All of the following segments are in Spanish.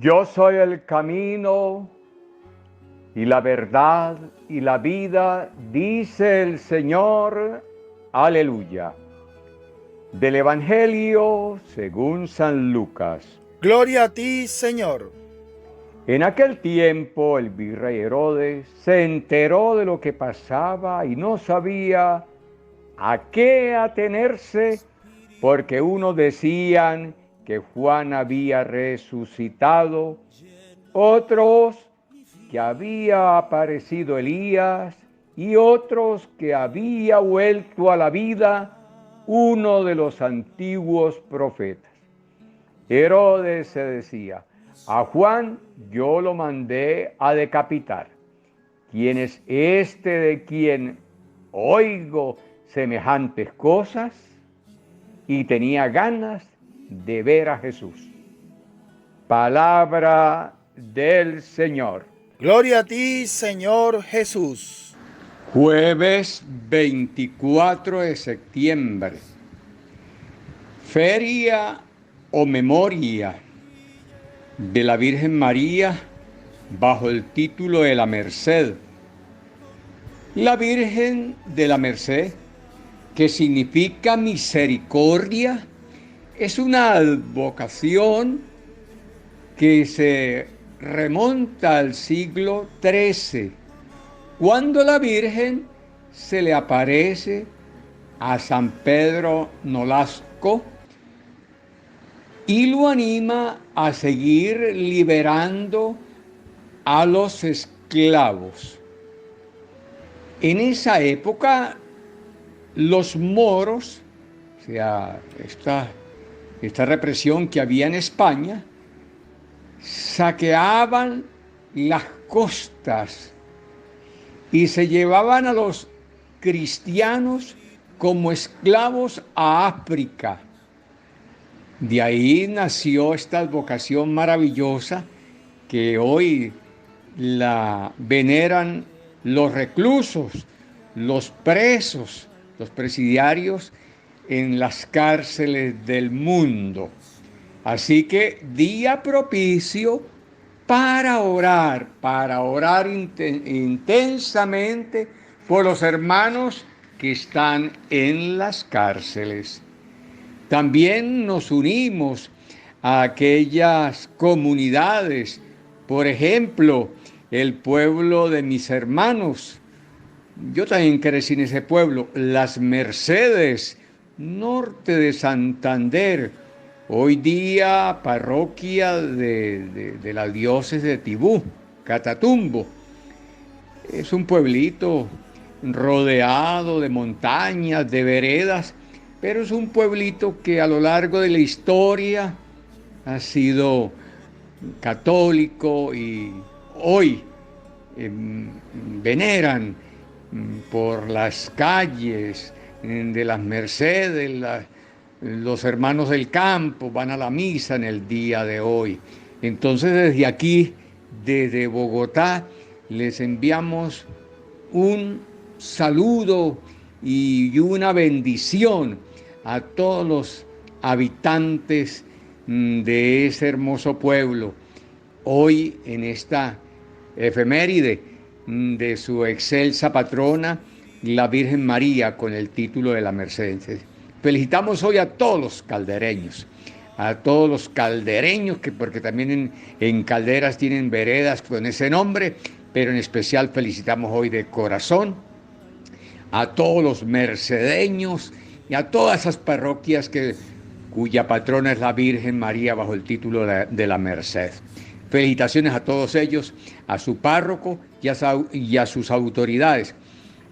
Yo soy el camino y la verdad y la vida, dice el Señor. Aleluya. Del Evangelio según San Lucas. Gloria a ti, Señor. En aquel tiempo el virrey Herodes se enteró de lo que pasaba y no sabía a qué atenerse, porque unos decían que Juan había resucitado, otros que había aparecido Elías y otros que había vuelto a la vida uno de los antiguos profetas. Herodes se decía: a Juan yo lo mandé a decapitar. ¿Quién es este de quien oigo semejantes cosas? Y tenía ganas de ver a Jesús. Palabra del Señor. Gloria a ti, Señor Jesús. Jueves 24 de septiembre. Feria o memoria de la Virgen María bajo el título de la Merced. La Virgen de la Merced, que significa misericordia, es una advocación que se remonta al siglo XIII, cuando la Virgen se le aparece a San Pedro Nolasco y lo anima a seguir liberando a los esclavos. En esa época, los moros, o sea, esta represión que había en España, saqueaban las costas y se llevaban a los cristianos como esclavos a África. De ahí nació esta advocación maravillosa que hoy la veneran los reclusos, los presos, los presidiarios en las cárceles del mundo. Así que día propicio para orar intensamente por los hermanos que están en las cárceles. También nos unimos a aquellas comunidades, por ejemplo, el pueblo de mis hermanos. Yo también crecí en ese pueblo, Las Mercedes, norte de Santander, hoy día parroquia de la diócesis de Tibú, Catatumbo. Es un pueblito rodeado de montañas, de veredas, pero es un pueblito que a lo largo de la historia ha sido católico y hoy veneran por las calles de las Mercedes, los hermanos del campo van a la misa en el día de hoy. Entonces desde aquí, desde Bogotá, les enviamos un saludo y una bendición a todos los habitantes de ese hermoso pueblo. Hoy en esta efeméride de su excelsa patrona, la Virgen María, con el título de la Merced. Felicitamos hoy a todos los caldereños, porque también en Calderas tienen veredas con ese nombre, pero en especial felicitamos hoy de corazón a todos los mercedeños y a todas esas parroquias cuya patrona es la Virgen María bajo el título de la Merced. Felicitaciones a todos ellos, a su párroco y a sus autoridades.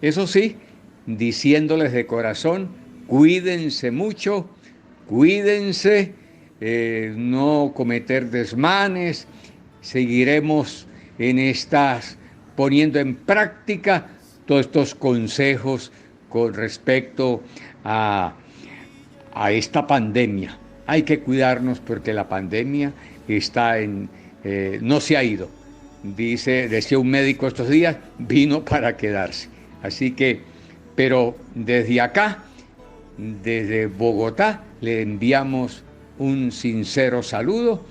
Eso sí, diciéndoles de corazón, cuídense mucho, cuídense, no cometer desmanes. Seguiremos poniendo en práctica todos estos consejos con respecto a esta pandemia. Hay que cuidarnos porque la pandemia no se ha ido. Decía un médico estos días, vino para quedarse. Así que, pero desde acá, desde Bogotá, le enviamos un sincero saludo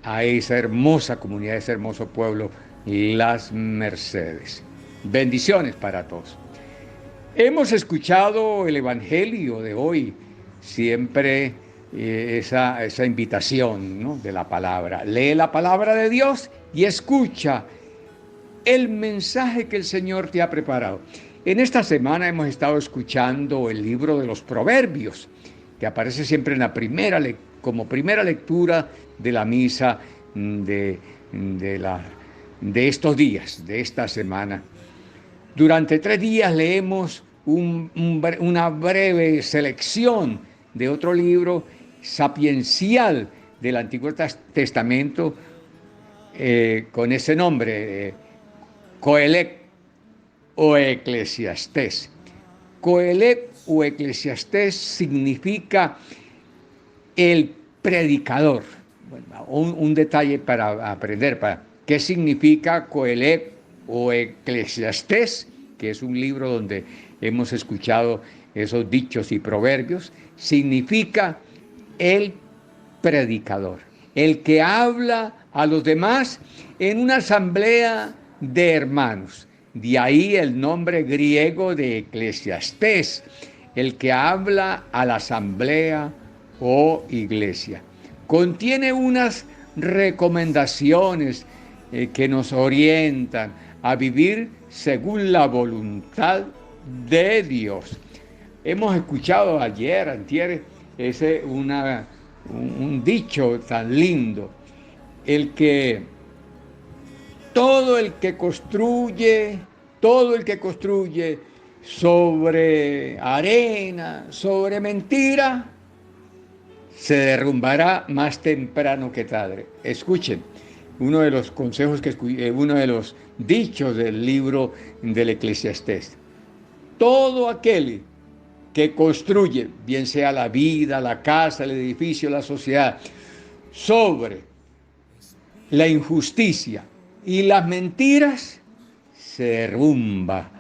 a esa hermosa comunidad, ese hermoso pueblo, Las Mercedes. Bendiciones para todos. Hemos escuchado el Evangelio de hoy, siempre esa invitación, ¿no?, de la palabra. Lee la palabra de Dios y escucha el mensaje que el Señor te ha preparado. En esta semana hemos estado escuchando el libro de los Proverbios, que aparece siempre en la como primera lectura de la misa de estos días, de esta semana. Durante 3 días leemos una breve selección de otro libro sapiencial del Antiguo Testamento con ese nombre, Coelec o Eclesiastés. Coelec o Eclesiastés significa el predicador. Bueno, un detalle para aprender, ¿qué significa Coelec o Eclesiastés? Que es un libro donde hemos escuchado esos dichos y proverbios. Significa el predicador, el que habla a los demás en una asamblea de hermanos. De ahí el nombre griego de Eclesiastés, el que habla a la asamblea o iglesia. Contiene unas recomendaciones que nos orientan a vivir según la voluntad de Dios. Hemos escuchado ayer, antier, un dicho tan lindo, todo el que construye sobre arena, sobre mentira, se derrumbará más temprano que tarde. Escuchen, uno de los consejos uno de los dichos del libro del Eclesiastés. Todo aquel que construye, bien sea la vida, la casa, el edificio, la sociedad, sobre la injusticia y las mentiras, se derrumba,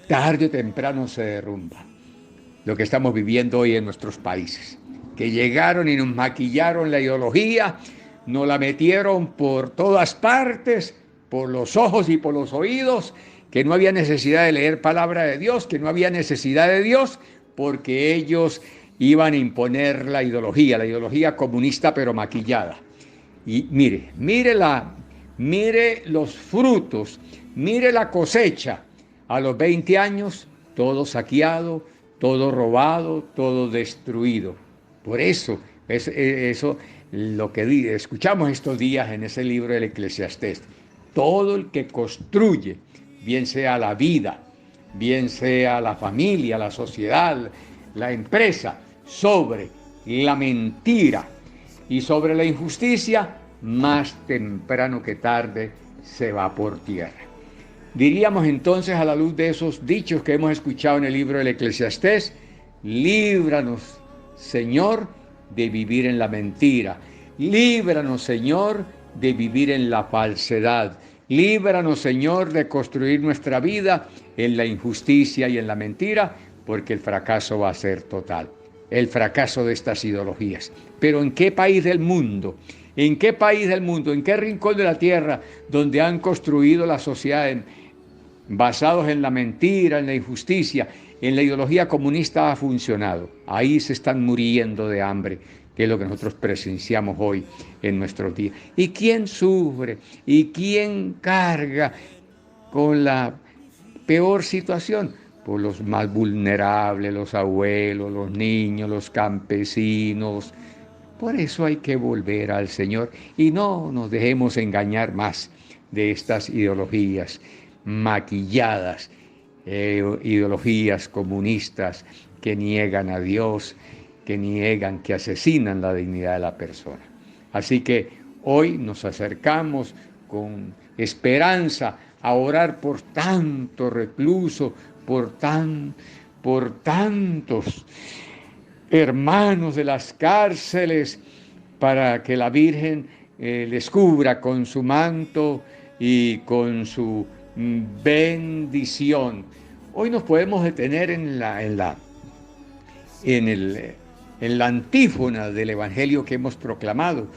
tarde o temprano se derrumba. Lo que estamos viviendo hoy en nuestros países, que llegaron y nos maquillaron la ideología, nos la metieron por todas partes, por los ojos y por los oídos, que no había necesidad de leer palabra de Dios, que no había necesidad de Dios, porque ellos iban a imponer la ideología comunista pero maquillada. Y mire los frutos, mire la cosecha. A los 20 años, todo saqueado, todo robado, todo destruido. Por eso, eso lo que escuchamos estos días en ese libro del Eclesiastés. Todo el que construye, bien sea la vida, bien sea la familia, la sociedad, la empresa, sobre la mentira y sobre la injusticia, más temprano que tarde se va por tierra. Diríamos entonces, a la luz de esos dichos que hemos escuchado en el libro del Eclesiastés, líbranos, Señor, de vivir en la mentira. Líbranos, Señor, de vivir en la falsedad. Líbranos, Señor, de construir nuestra vida en la injusticia y en la mentira, porque el fracaso va a ser total. El fracaso de estas ideologías. Pero ¿en qué país del mundo? ¿En qué país del mundo? ¿En qué rincón de la tierra donde han construido la sociedad basados en la mentira, en la injusticia, en la ideología comunista ha funcionado? Ahí se están muriendo de hambre, que es lo que nosotros presenciamos hoy en nuestros días. ¿Y quién sufre? ¿Y quién carga con la peor situación? Pues los más vulnerables, los abuelos, los niños, los campesinos. Por eso hay que volver al Señor y no nos dejemos engañar más de estas ideologías maquilladas, ideologías comunistas que niegan a Dios, que asesinan la dignidad de la persona. Así que hoy nos acercamos con esperanza a orar por tantos reclusos, por tantos hermanos de las cárceles, para que la Virgen les cubra con su manto y con su bendición. Hoy nos podemos detener en la antífona del Evangelio que hemos proclamado.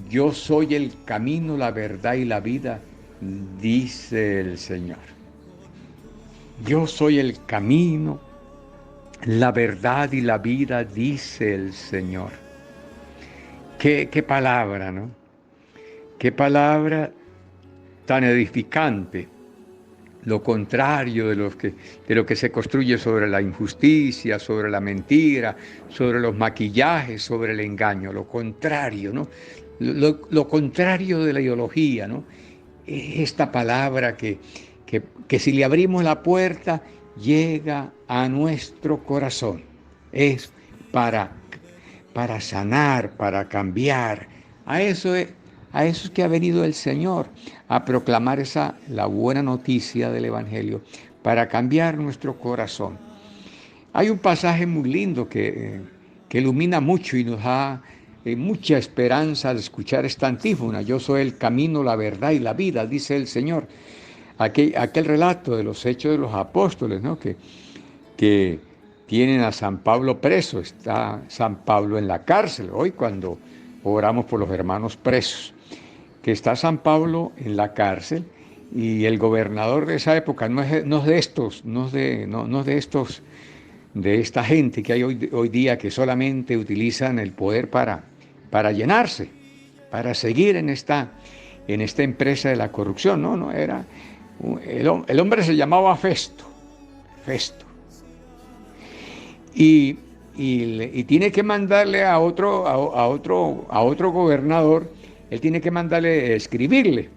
yo soy el camino, la verdad y la vida, dice el Señor. Yo soy el camino, la verdad y la vida, dice el Señor. Qué palabra, ¿no? Qué palabra tan edificante. Lo contrario de lo que se construye sobre la injusticia, sobre la mentira, sobre los maquillajes, sobre el engaño. Lo contrario, ¿no? Lo contrario de la ideología, ¿no? Esta palabra que si le abrimos la puerta, llega a nuestro corazón. Es para sanar, para cambiar. A eso es que ha venido el Señor, a proclamar la buena noticia del Evangelio, para cambiar nuestro corazón. Hay un pasaje muy lindo que ilumina mucho y nos da mucha esperanza al escuchar esta antífona. Yo soy el camino, la verdad y la vida, dice el Señor. Aquel relato de los Hechos de los Apóstoles, ¿no? que tienen a San Pablo preso. Está San Pablo en la cárcel. Hoy cuando oramos por los hermanos presos, que está San Pablo en la cárcel, y el gobernador de esa época no es de esta gente que hay hoy día, que solamente utilizan el poder para llenarse, para seguir en esta empresa de la corrupción. No era el hombre se llamaba Festo, y tiene que mandarle a otro gobernador. Él tiene que mandarle escribirle.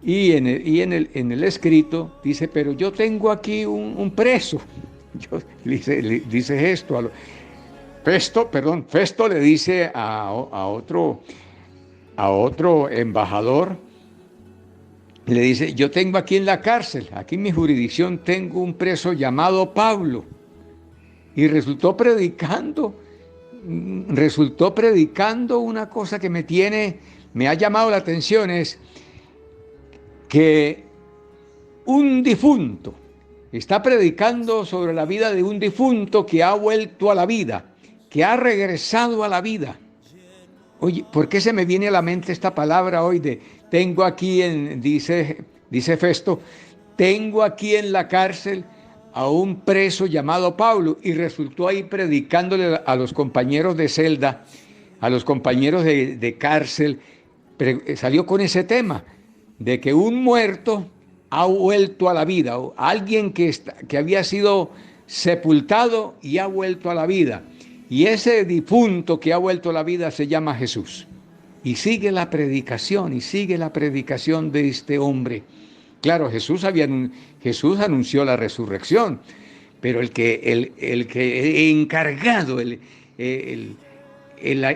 Y en el escrito dice: pero yo tengo aquí un preso. Dice esto. Festo le dice a otro embajador, le dice: yo tengo aquí en la cárcel, aquí en mi jurisdicción, tengo un preso llamado Pablo. Y resultó predicando una cosa que me ha llamado la atención, es que un difunto está predicando sobre la vida de un difunto que ha vuelto a la vida, que ha regresado a la vida. Oye, ¿por qué se me viene a la mente esta palabra hoy de tengo aquí dice Festo, tengo aquí en la cárcel a un preso llamado Pablo? Y resultó ahí predicándole a los compañeros de celda, a los compañeros de cárcel. Salió con ese tema de que un muerto ha vuelto a la vida, o alguien que había sido sepultado y ha vuelto a la vida. Y ese difunto que ha vuelto a la vida se llama Jesús. Y sigue la predicación de este hombre. Claro, Jesús anunció la resurrección, pero el encargado, el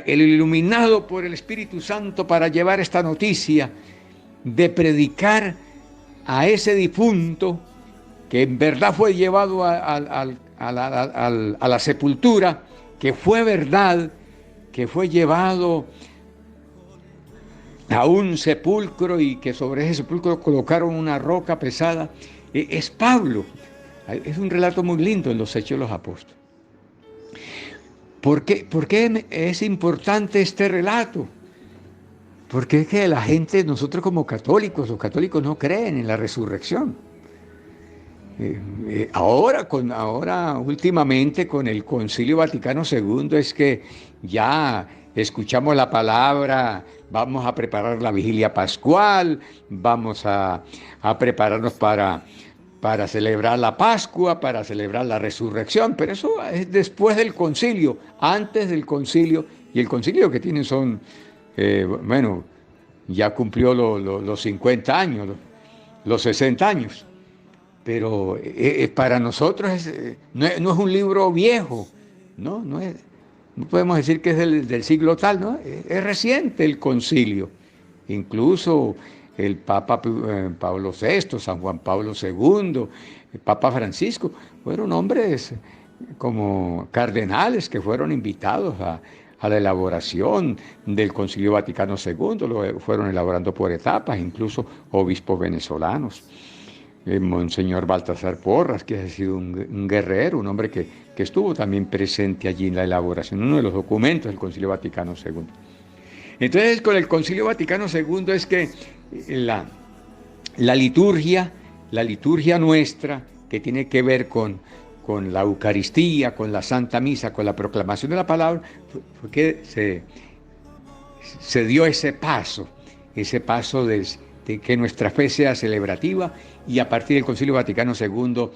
iluminado por el Espíritu Santo para llevar esta noticia, de predicar a ese difunto que en verdad fue llevado a la sepultura, que fue verdad, que fue llevado a un sepulcro y que sobre ese sepulcro colocaron una roca pesada, es Pablo. Es un relato muy lindo en los Hechos de los Apóstoles. ¿Por qué es importante este relato? Porque es que la gente, nosotros como católicos, los católicos no creen en la resurrección. Ahora últimamente con el Concilio Vaticano II es que ya escuchamos la palabra, vamos a preparar la vigilia pascual, vamos a prepararnos para celebrar la Pascua, para celebrar la resurrección, pero eso es después del concilio. Antes del concilio, y el concilio que tienen son, ya cumplió los 50 años, los 60 años, pero para nosotros no es un libro viejo, no podemos decir que es del siglo tal, ¿no? Es reciente el concilio. Incluso el Papa Pablo VI, San Juan Pablo II, el Papa Francisco, fueron hombres como cardenales que fueron invitados a la elaboración del Concilio Vaticano II, lo fueron elaborando por etapas, incluso obispos venezolanos. Monseñor Baltasar Porras, que ha sido un guerrero, un hombre que estuvo también presente allí en la elaboración, uno de los documentos del Concilio Vaticano II. Entonces, con el Concilio Vaticano II es que la liturgia nuestra, que tiene que ver con la Eucaristía, con la Santa Misa, con la proclamación de la palabra, fue que se dio ese paso de que nuestra fe sea celebrativa, y a partir del Concilio Vaticano II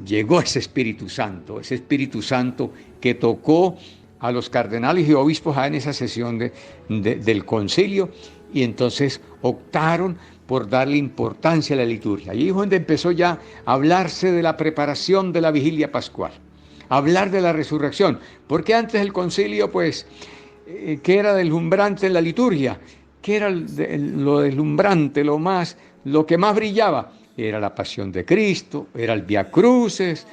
llegó ese Espíritu Santo que tocó a los cardenales y obispos en esa sesión del concilio, y entonces optaron por darle importancia a la liturgia. Y ahí es donde empezó ya a hablarse de la preparación de la vigilia pascual, hablar de la resurrección, porque antes el concilio, pues, ¿qué era deslumbrante en la liturgia? ¿Qué era lo deslumbrante, lo que más brillaba? Era la pasión de Cristo, era el Vía Cruces,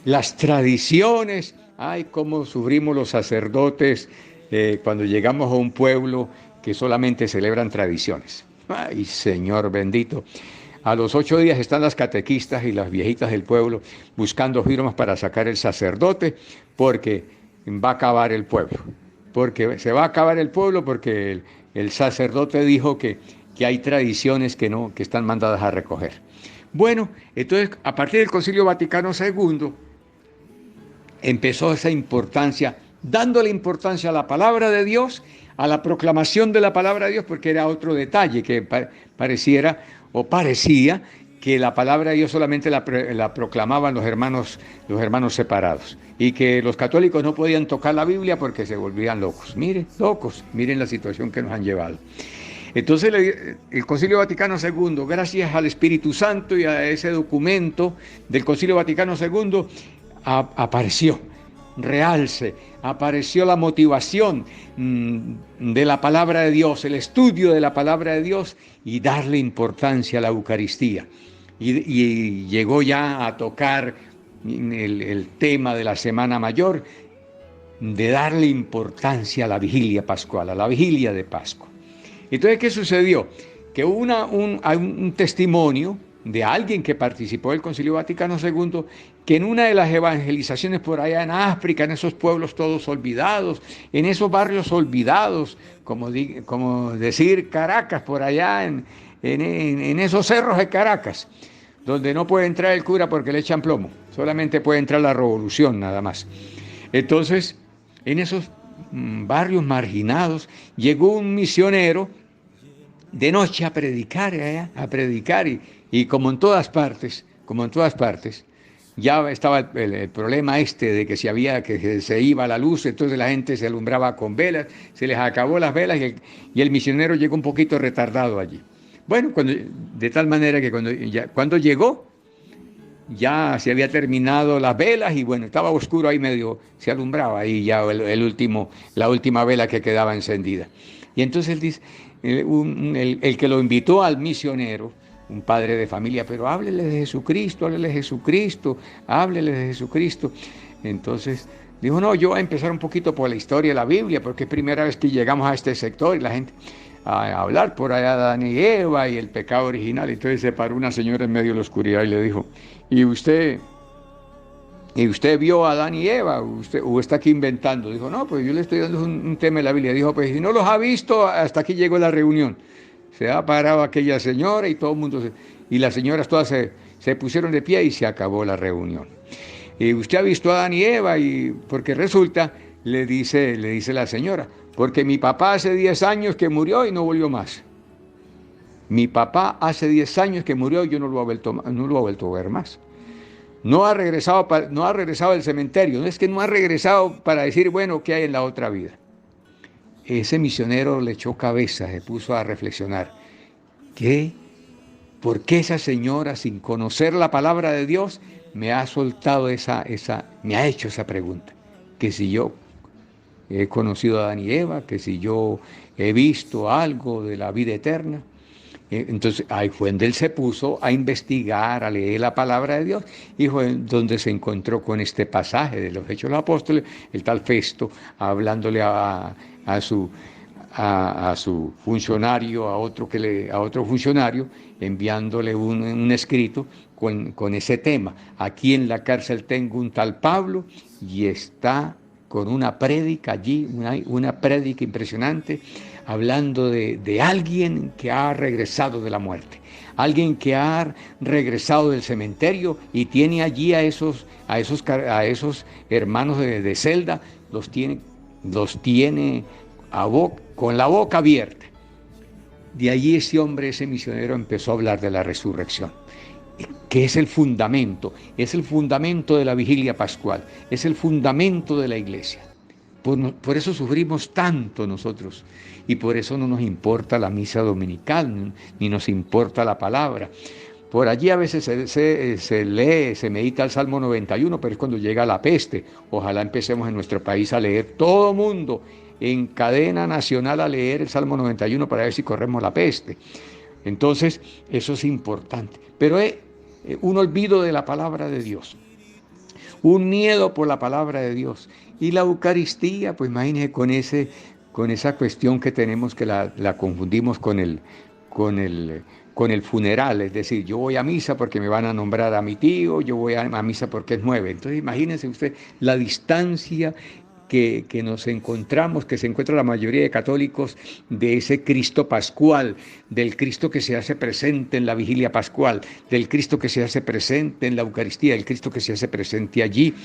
las tradiciones. Ay, cómo sufrimos los sacerdotes cuando llegamos a un pueblo que solamente celebran tradiciones. Ay, Señor bendito. A los 8 días están las catequistas y las viejitas del pueblo buscando firmas para sacar el sacerdote, porque va a acabar el pueblo. Porque se va a acabar el pueblo, porque el sacerdote dijo que hay tradiciones que están mandadas a recoger. Bueno, entonces, a partir del Concilio Vaticano II, empezó esa importancia, dándole importancia a la palabra de Dios, a la proclamación de la palabra de Dios, porque era otro detalle que parecía que la palabra de Dios solamente la proclamaban los hermanos separados, y que los católicos no podían tocar la Biblia porque se volvían locos. Miren la situación que nos han llevado. Entonces el Concilio Vaticano II, gracias al Espíritu Santo y a ese documento del Concilio Vaticano II, apareció la motivación de la palabra de Dios, el estudio de la palabra de Dios, y darle importancia a la Eucaristía. Y llegó ya a tocar el tema de la Semana Mayor, de darle importancia a la vigilia pascual, a la vigilia de Pascua. Entonces, ¿qué sucedió? Que hubo un testimonio de alguien que participó del Concilio Vaticano II, que en una de las evangelizaciones por allá en África, en esos pueblos todos olvidados, en esos barrios olvidados, como decir Caracas, por allá en esos cerros de Caracas, donde no puede entrar el cura porque le echan plomo, solamente puede entrar la revolución nada más. Entonces, en esos barrios marginados, llegó un misionero de noche a predicar, y como en todas partes, ya estaba el problema de que se iba la luz, entonces la gente se alumbraba con velas, se les acabó las velas, y el misionero llegó un poquito retardado allí. Bueno, de tal manera que cuando llegó, ya se había terminado las velas, y bueno, estaba oscuro ahí, medio se alumbraba ahí ya la última vela que quedaba encendida. Y entonces él dice, el que lo invitó al misionero, un padre de familia, pero háblele de Jesucristo. Entonces dijo, no, yo voy a empezar un poquito por la historia de la Biblia, porque es primera vez que llegamos a este sector, y la gente a hablar por allá de Adán y Eva y el pecado original. Entonces se paró una señora en medio de la oscuridad y le dijo, ¿y usted vio a Adán y Eva? ¿O está aquí inventando? Dijo, no, pues yo le estoy dando un tema de la Biblia. Dijo, pues si no los ha visto, hasta aquí llegó la reunión. Se ha parado aquella señora y todo el mundo, y las señoras todas se pusieron de pie y se acabó la reunión. ¿Y usted ha visto a Adán y Eva? Y porque resulta, le dice la señora, porque mi papá hace 10 años que murió y no volvió más. Mi papá hace 10 años que murió y yo no lo he vuelto a ver más. No ha regresado del cementerio. No es que no ha regresado para decir, bueno, ¿qué hay en la otra vida? Ese misionero le echó cabeza, se puso a reflexionar. ¿Por qué esa señora, sin conocer la palabra de Dios, me ha soltado me ha hecho esa pregunta? Que si yo he conocido a Adán y Eva, que si yo he visto algo de la vida eterna. Entonces ahí fue donde él se puso a investigar, a leer la palabra de Dios, y fue donde se encontró con este pasaje de los Hechos de los Apóstoles, el tal Festo, hablándole a su funcionario, a otro funcionario, enviándole un escrito con ese tema. Aquí en la cárcel tengo un tal Pablo, y está con una prédica allí, una prédica impresionante, hablando de alguien que ha regresado de la muerte, alguien que ha regresado del cementerio y tiene allí a esos hermanos de celda, los tiene con la boca abierta. De allí ese hombre, ese misionero, empezó a hablar de la resurrección, que es el fundamento de la vigilia pascual, es el fundamento de la iglesia. Por eso sufrimos tanto nosotros y por eso no nos importa la misa dominical, ni nos importa la palabra. Por allí a veces se lee, se medita el Salmo 91, pero es cuando llega la peste. Ojalá empecemos en nuestro país a leer, todo mundo en cadena nacional, a leer el Salmo 91 para ver si corremos la peste. Entonces, eso es importante. Pero es un olvido de la palabra de Dios, un miedo por la palabra de Dios. Y la Eucaristía, pues imagínense con esa cuestión que tenemos, que la confundimos con el funeral, es decir, yo voy a misa porque me van a nombrar a mi tío, yo voy a misa porque es 9. Entonces imagínense usted la distancia que nos encontramos, que se encuentra la mayoría de católicos, de ese Cristo pascual, del Cristo que se hace presente en la vigilia pascual, del Cristo que se hace presente en la Eucaristía, del Cristo que se hace presente allí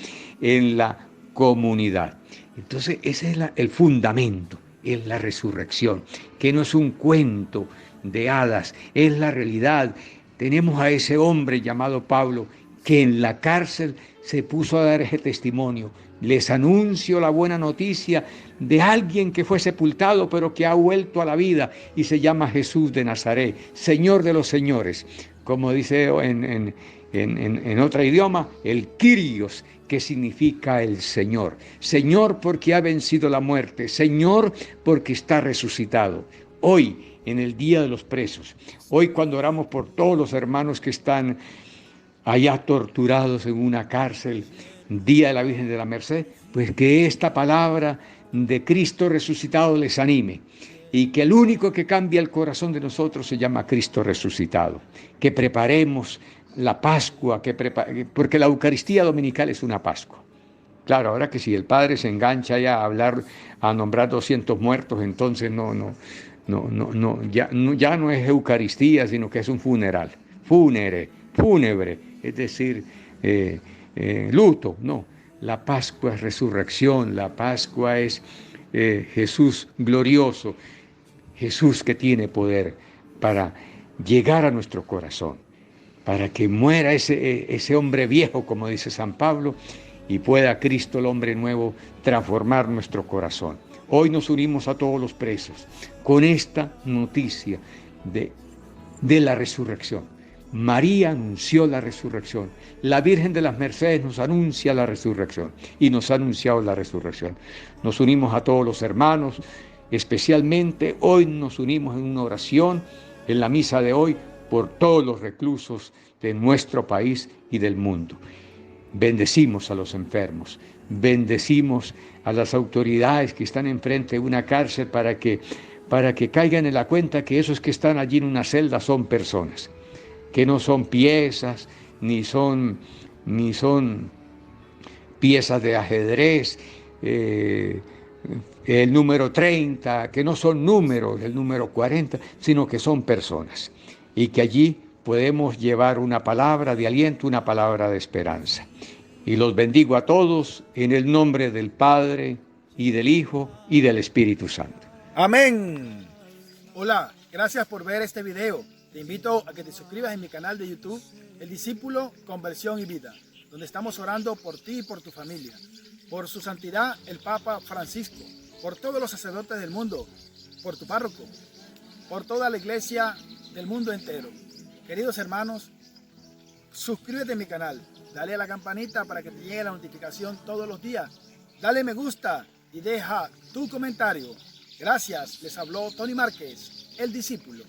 en la comunidad. Entonces ese es el fundamento, es la resurrección, que no es un cuento de hadas, es la realidad. Tenemos a ese hombre llamado Pablo, que en la cárcel se puso a dar ese testimonio. Les anuncio la buena noticia de alguien que fue sepultado, pero que ha vuelto a la vida y se llama Jesús de Nazaret, Señor de los señores. Como dice en otro idioma, el Kyrios, que significa el Señor. Señor porque ha vencido la muerte, Señor porque está resucitado. Hoy, en el Día de los Presos, hoy cuando oramos por todos los hermanos que están allá torturados en una cárcel, Día de la Virgen de la Merced, pues que esta palabra de Cristo resucitado les anime y que el único que cambia el corazón de nosotros se llama Cristo resucitado. Que preparemos la Pascua, porque la Eucaristía dominical es una Pascua. Claro, ahora que si el Padre se engancha ya a nombrar 200 muertos, entonces ya no es Eucaristía, sino que es un funeral, fúnebre, es decir, luto. No, la Pascua es resurrección, la Pascua es Jesús glorioso, Jesús que tiene poder para llegar a nuestro corazón, para que muera ese hombre viejo, como dice San Pablo, y pueda Cristo, el hombre nuevo, transformar nuestro corazón. Hoy nos unimos a todos los presos con esta noticia de la resurrección. María anunció la resurrección. La Virgen de las Mercedes nos anuncia la resurrección y nos ha anunciado la resurrección. Nos unimos a todos los hermanos, especialmente hoy nos unimos en una oración en la misa de hoy por todos los reclusos de nuestro país y del mundo. Bendecimos a los enfermos, bendecimos a las autoridades que están enfrente de una cárcel para que caigan en la cuenta que esos que están allí en una celda son personas, que no son piezas, ni son piezas de ajedrez, el número 30, que no son números, el número 40, sino que son personas, y que allí podemos llevar una palabra de aliento, una palabra de esperanza. Y los bendigo a todos en el nombre del Padre, y del Hijo, y del Espíritu Santo. Amén. Hola, gracias por ver este video. Te invito a que te suscribas en mi canal de YouTube, El Discípulo, Conversión y Vida, donde estamos orando por ti y por tu familia, por su santidad el Papa Francisco, por todos los sacerdotes del mundo, por tu párroco, por toda la iglesia del mundo entero. Queridos hermanos, suscríbete a mi canal, dale a la campanita para que te llegue la notificación todos los días, dale me gusta y deja tu comentario. Gracias, les habló Tony Márquez, El Discípulo.